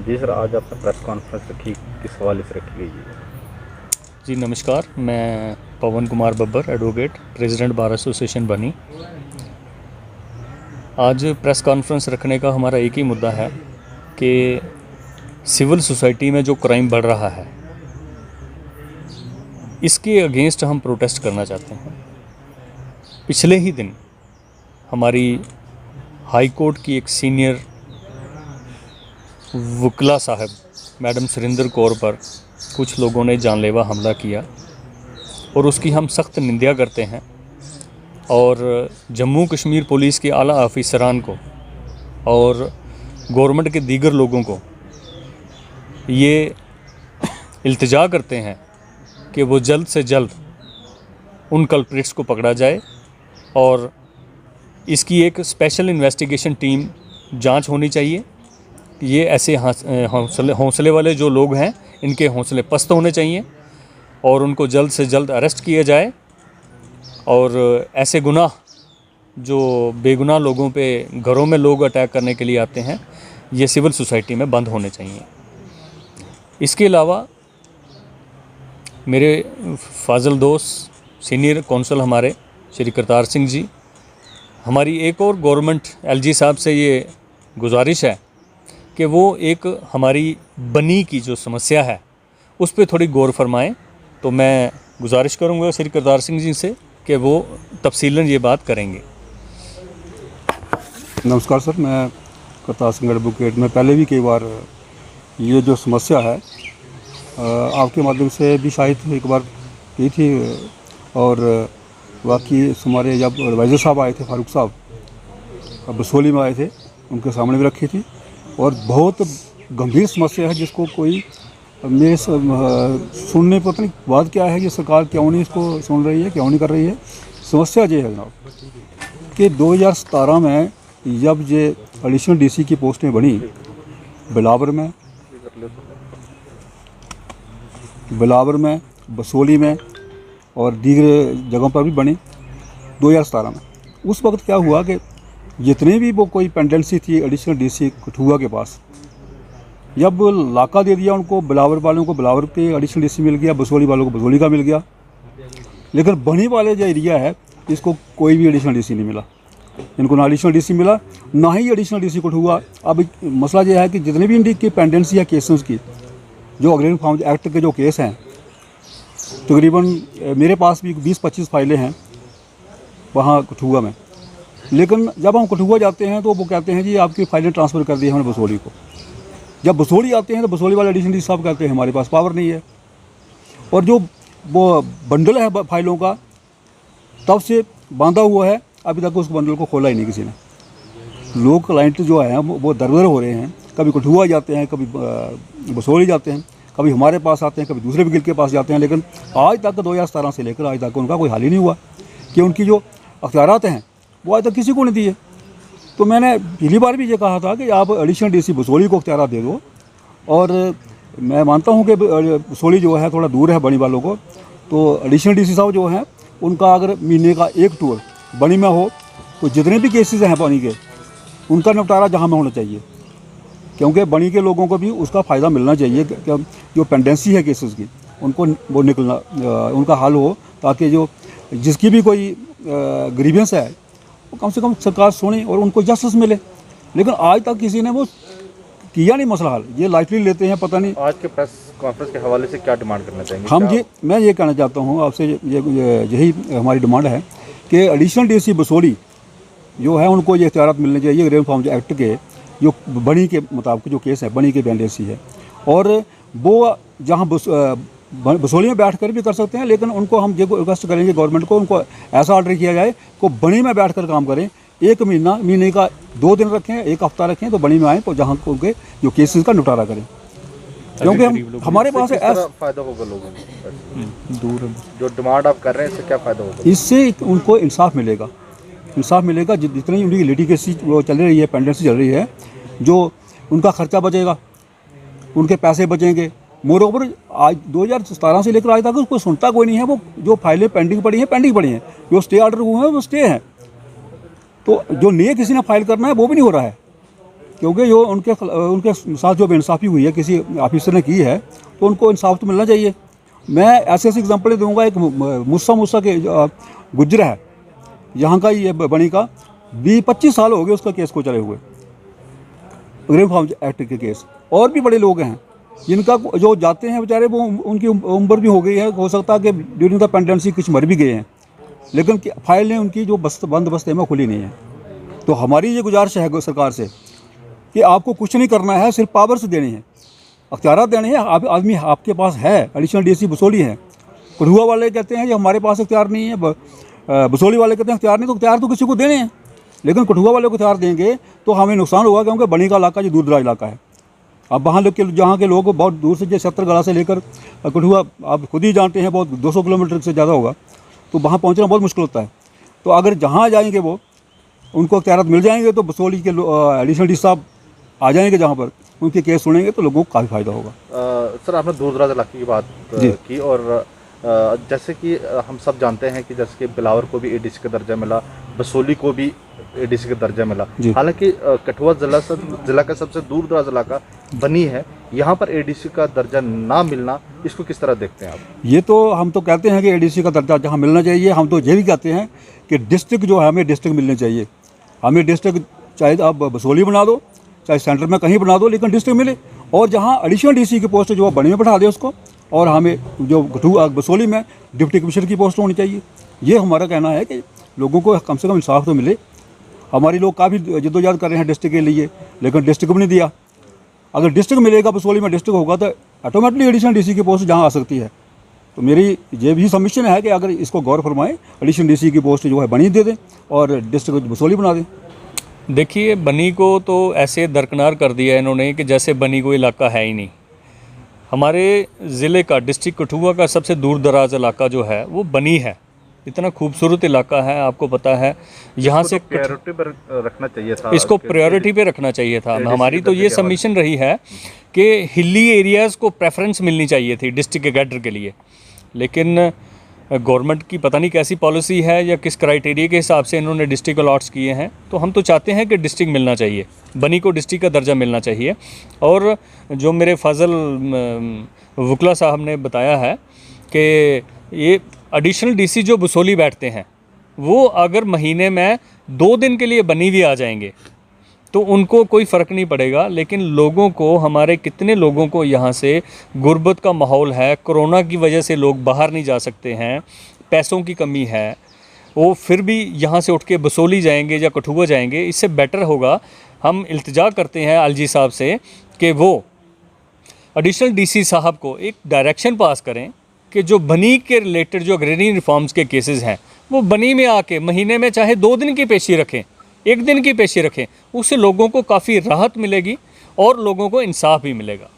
जी sir, आज आपने press conference रखी, किस हवाले से रखी गई है? जी नमस्कार, मैं Pawan Kumar Babbar, advocate, president bar association बनी। आज प्रेस कॉन्फ्रेंस रखने का हमारा एक ही मुद्दा है कि सिविल सोसाइटी में जो क्राइम बढ़ रहा है इसके अगेंस्ट हम प्रोटेस्ट करना चाहते हैं। पिछले ही दिन हमारी हाई कोर्ट की एक सीनियर वकीला साहब मैडम सुरिंदर कौर पर कुछ लोगों ने जानलेवा हमला किया और उसकी हम सख्त निंदा करते हैं और जम्मू कश्मीर पुलिस के आला ऑफिसरान को और गवर्नमेंट के दीगर लोगों को ये इल्तिजा करते हैं कि वो जल्द से जल्द उन कल्प्रिट्स को पकड़ा जाए और इसकी एक स्पेशल इन्वेस्टिगेशन टीम जांच होनी चाहिए। ये ऐसे हौसले वाले जो लोग हैं इनके हौसले पस्त होने चाहिए और उनको जल्द से जल्द अरेस्ट किया जाए और ऐसे गुनाह जो बेगुनाह लोगों पे घरों में लोग अटैक करने के लिए आते हैं ये सिविल सोसाइटी में बंद होने चाहिए। इसके अलावा मेरे फाजिल दोस्त सीनियर कौंसल हमारे श्री करतार सिंह जी, हमारी एक और गवर्नमेंट एलजी साहब से ये गुजारिश है कि वो एक हमारी बनी की जो समस्या है उस पर थोड़ी गौर फरमाएं। तो मैं गुजारिश करूंगा श्री करतार सिंह जी से कि वो तफसीलन ये बात करेंगे। नमस्कार सर, मैं करतार सिंह एडवोकेट। मैं पहले भी कई बार ये जो समस्या है आपके माध्यम से भी शायद एक बार की थी और बाकी हमारे जब एडवाइज़र साहब आए थे, फारूक साहब बसोली में आए थे, उनके सामने भी रखी थी और बहुत गंभीर समस्या है जिसको कोई मेरे सुनने पर पता नहीं बात क्या है कि सरकार क्यों नहीं इसको सुन रही है, क्यों नहीं कर रही है। समस्या ये है जनाब कि 2017 में जब ये एडिशनल डीसी की पोस्टें बनी बिलावर में, बसोली में और दीगर जगहों पर भी बनी 2017 में, उस वक्त क्या हुआ कि जितने भी वो कोई पेंडेंसी थी एडिशनल डीसी कठुआ के पास, जब लाका दे दिया उनको, बिलावर वालों को बिलावर के एडिशनल डीसी मिल गया, बसोली वालों को बसोली का मिल गया, लेकिन बनी वाले जो एरिया है इसको कोई भी एडिशनल डीसी नहीं मिला। इनको ना एडिशनल डीसी मिला ना ही एडिशनल डीसी कठुआ। अब मसला यह है कि जितने भी इनकी पेंडेंसी है केसेस की, जो अग्रणी फार्म एक्ट के जो केस हैं, तकरीबन मेरे पास भी 20-25 फाइलें हैं वहाँ कठुआ में, लेकिन जब हम कठुआ जाते हैं तो वो कहते हैं जी आपकी फाइलें ट्रांसफ़र कर दी हमने बसोली को। जब बसोली आते हैं तो बसोली वाले एडिशनल डीसी साहब कहते हैं हमारे पास पावर नहीं है। और जो वो बंडल है फाइलों का तब से बांधा हुआ है, अभी तक उस बंडल को खोला ही नहीं किसी ने। लोग क्लाइंट जो हैं वो दरदर हो रहे हैं, कभी कठुआ जाते हैं, कभी बसोली जाते हैं, कभी हमारे पास आते हैं, कभी दूसरे वकील के पास जाते हैं, लेकिन आज तक 2017 से लेकर आज तक उनका कोई हल ही नहीं हुआ कि उनकी जो अख्तियारात हैं वो आज तक किसी को नहीं दिए। तो मैंने पहली बार भी ये कहा था कि आप एडिशनल डीसी बसोली को अख्तियारात दे दो। और मैं मानता हूँ कि बसोली जो है थोड़ा दूर है बनी वालों को, तो एडिशनल डीसी साहब जो हैं उनका अगर महीने का एक टूर बनी में हो तो जितने भी केसेस हैं बनी के उनका निपटारा जहाँ में होना चाहिए, क्योंकि बनी के लोगों को भी उसका फ़ायदा मिलना चाहिए कि जो पेंडेंसी है केसेस की उनको वो निकलना उनका हल हो, ताकि जो जिसकी भी कोई ग्रीवेंस है वो कम से कम सरकार सुने और उनको जस्टिस मिले। लेकिन आज तक किसी ने वो किया नहीं मसला हल, ये लाइटली लेते हैं। पता नहीं आज के प्रेस कॉन्फ्रेंस के हवाले से क्या डिमांड करना चाहेंगे? हम मैं ये कहना चाहता हूँ आपसे, यही हमारी डिमांड है कि एडिशनल डीसी बसोली जो है उनको ये इख्तियारात मिलने चाहिए अग्रणी फार्म एक्ट के जो बनी के मुताबिक जो केस है, बनी के पेंडेंसी है, और वो जहाँ बसोली में बैठ कर भी कर सकते हैं, लेकिन उनको हम ये रिक्वेस्ट करेंगे गवर्नमेंट को, उनको ऐसा ऑर्डर किया जाए को बनी में बैठ कर काम करें। एक महीने का 2 दिन रखें, एक हफ्ता रखें, तो बनी में आएँ तो जहाँ उनके जो केसेस का निपटारा करें, क्योंकि हमारे पास ऐसा फ़ायदा होगा लोगों को। दूर जो डिमांड आप कर रहे हैं इससे क्या फ़ायदा होगा? इससे उनको इंसाफ मिलेगा। जितनी उनकी लिटिगेसी वो चल रही है, पेंडेंसी चल रही है, जो उनका खर्चा बचेगा, उनके पैसे बचेंगे। मोर ओवर आज 2017 से लेकर आज तक उसको सुनता कोई नहीं है। वो जो फाइलें पेंडिंग पड़ी हैं, जो स्टे ऑर्डर हुए हैं वो स्टे हैं, तो जो नए किसी ने फाइल करना है वो भी नहीं हो रहा है। क्योंकि जो उनके साथ जो बेइंसाफ़ी हुई है किसी ऑफिसर ने की है तो उनको इंसाफ तो मिलना चाहिए। मैं ऐसे ऐसी एग्जांपल दूंगा। एक मूसा के गुजर है, यहाँ का ये बनी का 20-25 साल हो गए उसका केस को चले हुए, ग्रेव फार्म एक्ट के केस। और भी बड़े लोग हैं जिनका जो जाते हैं बेचारे, वो उनकी उम्र भी हो गई है, हो सकता है कि ड्यूरिंग द पेंडेंसी कुछ मर भी गए हैं, लेकिन फाइलें उनकी जो बंदोबस्त में खुली नहीं है। तो हमारी ये गुजारिश है सरकार से कि आपको कुछ नहीं करना है, सिर्फ पावर्स देनी है, अख्तियार देने हैं। आदमी आपके पास है, एडिशनल डीसी बसोली है। कठुआ वाले कहते हैं कि हमारे पास अख्तियार नहीं है, बसोली वाले कहते हैं अख्तियार नहीं। तो अख्तियार तो किसी को देने हैं, लेकिन कठुआ वाले को अख्तियार देंगे तो हमें नुकसान होगा, क्योंकि बनी का इलाका जो दूर दराज इलाका है। अब वहाँ जहाँ के लोग बहुत दूर से, जैसे सत्तरगढ़ा से लेकर कठुआ, आप खुद ही जानते हैं, बहुत 200 किलोमीटर से ज़्यादा होगा, तो वहाँ पहुँचना बहुत मुश्किल होता है। तो अगर जहाँ जाएंगे वो उनको अख्तियार मिल जाएंगे, तो बसोली के एडिशनल डी साहब आ जाएंगे जहाँ पर, उनके केस सुनेंगे तो लोगों को काफ़ी फ़ायदा होगा। सर, आपने दूर दराज इलाके की बात की, और जैसे कि हम सब जानते हैं कि जैसे कि बिलावर को भी एडीसी का दर्जा मिला, बसोली को भी एडीसी का दर्जा मिला। हालांकि कठुआ जिला का सबसे दूर दराज इलाका बनी है, यहाँ पर एडीसी का दर्जा ना मिलना, इसको किस तरह देखते हैं आप? ये तो हम तो कहते हैं कि एडीसी का दर्जा जहाँ मिलना चाहिए, हम तो ये भी कहते हैं कि डिस्ट्रिक्ट जो है, हमें डिस्ट्रिक्ट मिलनी चाहिए। हमें डिस्ट्रिक्ट चाहे आप बसोली बना दो, चाहे सेंटर में कहीं बना दो, लेकिन डिस्ट्रिक्ट मिले। और जहाँ एडिशनल डीसी की पोस्ट जो बनी में बैठा दे उसको, और हमें जो बसोली में डिप्टी कमिश्नर की पोस्ट होनी चाहिए। ये हमारा कहना है कि लोगों को कम से कम इंसाफ तो मिले। हमारी लोग काफ़ी जद्दोजहद कर रहे हैं डिस्ट्रिक्ट के लिए, लेकिन डिस्ट्रिक्ट भी नहीं दिया। अगर डिस्ट्रिक्ट मिलेगा, बसोली में डिस्ट्रिक्ट होगा, तो ऑटोमेटिकली एडिशनल डीसी की पोस्ट जहाँ आ सकती है। तो मेरी ये भी सबमिशन है कि अगर इसको गौर फरमाएं, एडिशनल डीसी की पोस्ट जो है बनी दे दें और डिस्ट्रिक्ट बसोली बना दें। देखिए, बनी को तो ऐसे दरकिनार कर दिया है इन्होंने कि जैसे बनी कोई इलाका है ही नहीं। हमारे ज़िले का, डिस्ट्रिक्ट कठुआ का सबसे दूर दराज इलाका जो है वो बनी है। इतना खूबसूरत इलाका है, आपको पता है। यहाँ से प्रायोरिटी पर रखना चाहिए था, इसको प्रायोरिटी पे रखना चाहिए था। हमारी तो ये सबमिशन रही है कि हिली एरियाज़ को प्रेफरेंस मिलनी चाहिए थी डिस्ट्रिक्ट कैडर के लिए, लेकिन गवर्नमेंट की पता नहीं कैसी पॉलिसी है या किस क्राइटेरिया के हिसाब से इन्होंने डिस्ट्रिक्ट अलॉट्स किए हैं। तो हम तो चाहते हैं कि डिस्ट्रिक्ट मिलना चाहिए, बनी को डिस्ट्रिक्ट का दर्जा मिलना चाहिए। और जो मेरे फजल वकला साहब ने बताया है कि ये एडिशनल डीसी जो बसोली बैठते हैं, वो अगर महीने में 2 दिन के लिए बनी भी आ जाएंगे तो उनको कोई फ़र्क नहीं पड़ेगा। लेकिन लोगों को, हमारे कितने लोगों को यहाँ से गुर्बत का माहौल है, कोरोना की वजह से लोग बाहर नहीं जा सकते हैं, पैसों की कमी है, वो फिर भी यहाँ से उठ के बसोली जाएंगे या कठुआ जाएंगे। इससे बेटर होगा, हम इल्तिजा करते हैं एलजी साहब से कि वो एडिशनल डीसी साहब को एक डायरेक्शन पास करें कि जो बनी के रिलेटेड जो अग्रेरियन रिफॉर्म्स के केसेस हैं, वो बनी में आके महीने में चाहे 2 दिन की पेशी रखें, 1 दिन की पेशी रखें। उससे लोगों को काफ़ी राहत मिलेगी और लोगों को इंसाफ भी मिलेगा।